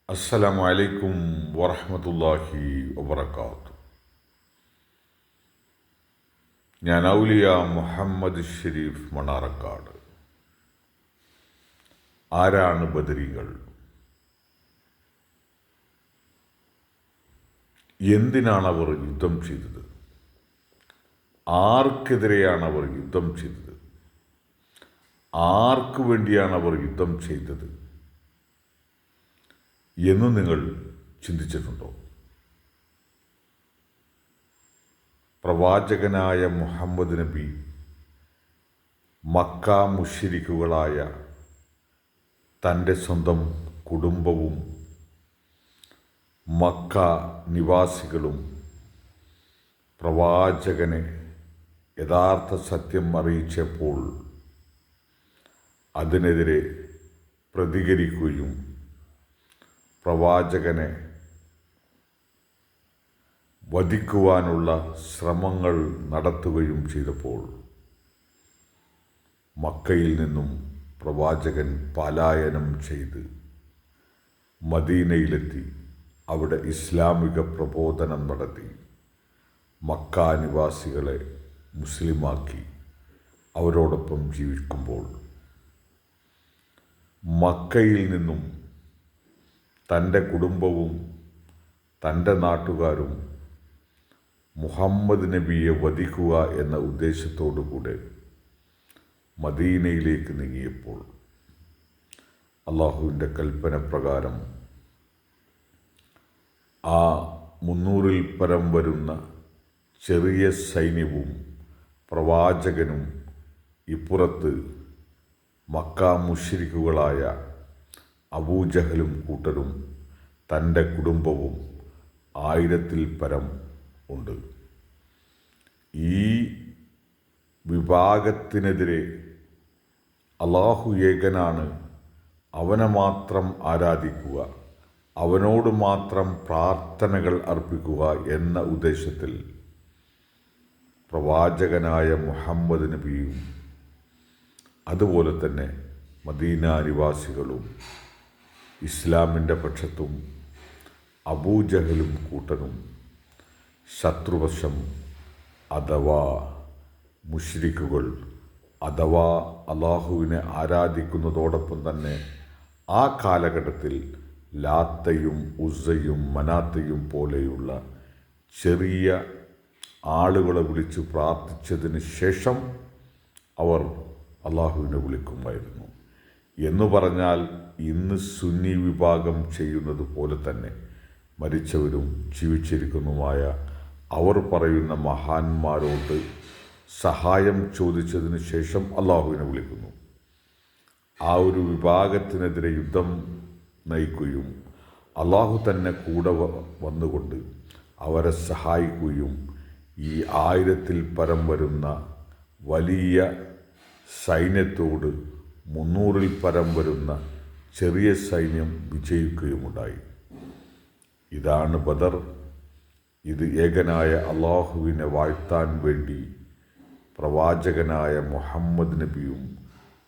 അസ്സലാമു അലൈക്കും വറഹ്മത്തുള്ളാഹി വബറകാതുഹു. ഞാൻ ഔലിയ മുഹമ്മദ് ഷരീഫ് മണ്ണാർക്കാട്. ആരാണ് ബദരികൾ? എന്തിനാണ് അവർ യുദ്ധം ചെയ്തത്? ആർക്കെതിരെയാണ് അവർ യുദ്ധം ചെയ്തത്? ആർക്കു വേണ്ടിയാണ് അവർ യുദ്ധം ചെയ്തത് എന്ന് നിങ്ങൾ ചിന്തിച്ചിട്ടുണ്ടോ? പ്രവാചകനായ മുഹമ്മദ് നബി മക്ക മുശ്രിക്കുകളായ തൻ്റെ സ്വന്തം കുടുംബവും മക്ക നിവാസികളും പ്രവാചകനെ യഥാർത്ഥ സത്യം അറിയിച്ചപ്പോൾ അതിനെതിരെ പ്രതികരിക്കുകയും പ്രവാചകനെ വധിക്കുവാനുള്ള ശ്രമങ്ങൾ നടത്തുകയും ചെയ്തപ്പോൾ മക്കയിൽ നിന്നും പ്രവാചകൻ പലായനം ചെയ്ത് മദീനയിലെത്തി അവിടെ ഇസ്ലാമിക പ്രബോധനം നടത്തി മക്ക നിവാസികളെ മുസ്ലിമാക്കി അവരോടൊപ്പം ജീവിക്കുമ്പോൾ മക്കയിൽ നിന്നും തൻ്റെ കുടുംബവും തൻ്റെ നാട്ടുകാരും മുഹമ്മദ് നബിയെ വധിക്കുക എന്ന ഉദ്ദേശത്തോടുകൂടെ മദീനയിലേക്ക് നീങ്ങിയപ്പോൾ അള്ളാഹുവിൻ്റെ കൽപ്പന പ്രകാരം ആ 300-ൽ പരം വരുന്ന ചെറിയ സൈന്യവും പ്രവാചകനും ഇപ്പുറത്ത് മക്ക മുശ്രിക്കുകളായ അബൂജഹലും കൂട്ടരും തൻ്റെ കുടുംബവും 1000-ൽ പരം ഉണ്ട്. ഈ വിഭാഗത്തിനെതിരെ അള്ളാഹു ഏകനാണ്, അവനെ മാത്രം ആരാധിക്കുക, അവനോട് മാത്രം പ്രാർത്ഥനകൾ അർപ്പിക്കുക എന്ന ഉദ്ദേശത്തിൽ പ്രവാചകനായ മുഹമ്മദ് നബിയും അതുപോലെ തന്നെ മദീന നിവാസികളും ഇസ്ലാമിൻ്റെ പക്ഷത്തും അബൂജഹലും കൂട്ടനും ശത്രുവശം അഥവാ മുശ്രിക്കുകൾ അഥവാ അള്ളാഹുവിനെ ആരാധിക്കുന്നതോടൊപ്പം തന്നെ ആ കാലഘട്ടത്തിൽ ലാത്തയും ഉസ്സയും മനാത്തയും പോലെയുള്ള ചെറിയ ആളുകളെ വിളിച്ച് പ്രാർത്ഥിച്ചതിന് ശേഷം അവർ അള്ളാഹുവിനെ വിളിക്കുമായിരുന്നു. എന്നു പറഞ്ഞാൽ ഇന്ന് സുന്നി വിഭാഗം ചെയ്യുന്നത് പോലെ തന്നെ മരിച്ചവരും ജീവിച്ചിരിക്കുന്നതുമായ അവർ പറയുന്ന മഹാന്മാരോട് സഹായം ചോദിച്ചതിന് ശേഷം അള്ളാഹുവിനെ വിളിക്കുന്നു. ആ ഒരു വിഭാഗത്തിനെതിരെ യുദ്ധം നയിക്കുകയും അള്ളാഹു തന്നെ കൂടെ വന്നുകൊണ്ട് അവരെ സഹായിക്കുകയും ഈ 1000-ൽ പരം വരുന്ന വലിയ സൈന്യത്തോട് 300-ൽ പരം വരുന്ന ചെറിയ സൈന്യം വിജയിക്കുകയുമുണ്ടായി. ഇതാണ് ബദർ. ഇത് ഏകനായ അള്ളാഹുവിനെ വാഴ്ത്താൻ വേണ്ടി പ്രവാചകനായ മുഹമ്മദ് നബിയും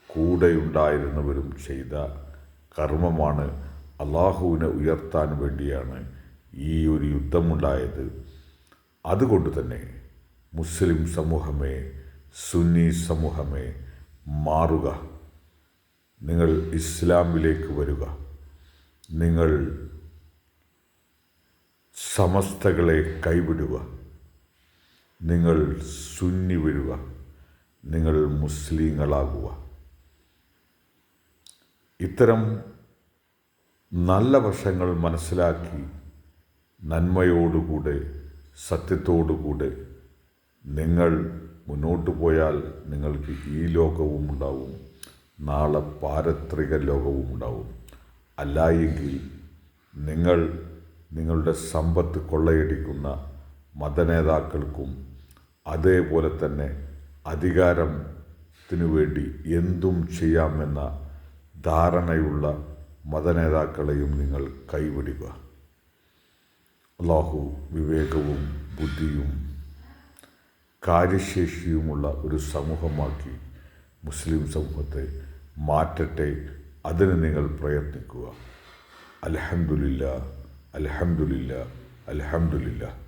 കൂടെയുണ്ടായിരുന്നവരും ചെയ്ത കർമ്മമാണ്. അള്ളാഹുവിനെ ഉയർത്താൻ വേണ്ടിയാണ് ഈ ഒരു യുദ്ധമുണ്ടായത്. അതുകൊണ്ട് തന്നെ മുസ്ലിം സമൂഹമേ, സുന്നി സമൂഹമേ, മാറുക. നിങ്ങൾ ഇസ്ലാമിലേക്ക് വരിക. നിങ്ങൾ സമസ്തകളെ കൈവിടുക. നിങ്ങൾ സുന്നി വരിക. നിങ്ങൾ മുസ്ലിങ്ങളാകുക. ഇത്തരം നല്ല വശങ്ങൾ മനസ്സിലാക്കി നന്മയോടുകൂടെ സത്യത്തോടുകൂടെ നിങ്ങൾ മുന്നോട്ട് പോയാൽ നിങ്ങൾക്ക് ഈ ലോകവും ഉണ്ടാവും, നാളെ പാരത്രിക ലോകവും ഉണ്ടാവും. അല്ലായെങ്കിൽ നിങ്ങൾ നിങ്ങളുടെ സമ്പത്ത് കൊള്ളയടിക്കുന്ന മതനേതാക്കൾക്കും അതേപോലെ തന്നെ അധികാരത്തിനു വേണ്ടി എന്തും ചെയ്യാമെന്ന ധാരണയുള്ള മതനേതാക്കളെയും നിങ്ങൾ കൈവിടുക. അള്ളാഹു വിവേകവും ബുദ്ധിയും കാര്യശേഷിയുമുള്ള ഒരു സമൂഹമാക്കി മുസ്ലിം സമൂഹത്തെ മാറ്റട്ടെ. അതിന് നിങ്ങൾ പ്രയത്നിക്കുക. അൽഹംദുലില്ലാ, അൽഹംദുലില്ലാ, അൽഹംദുലില്ലാ.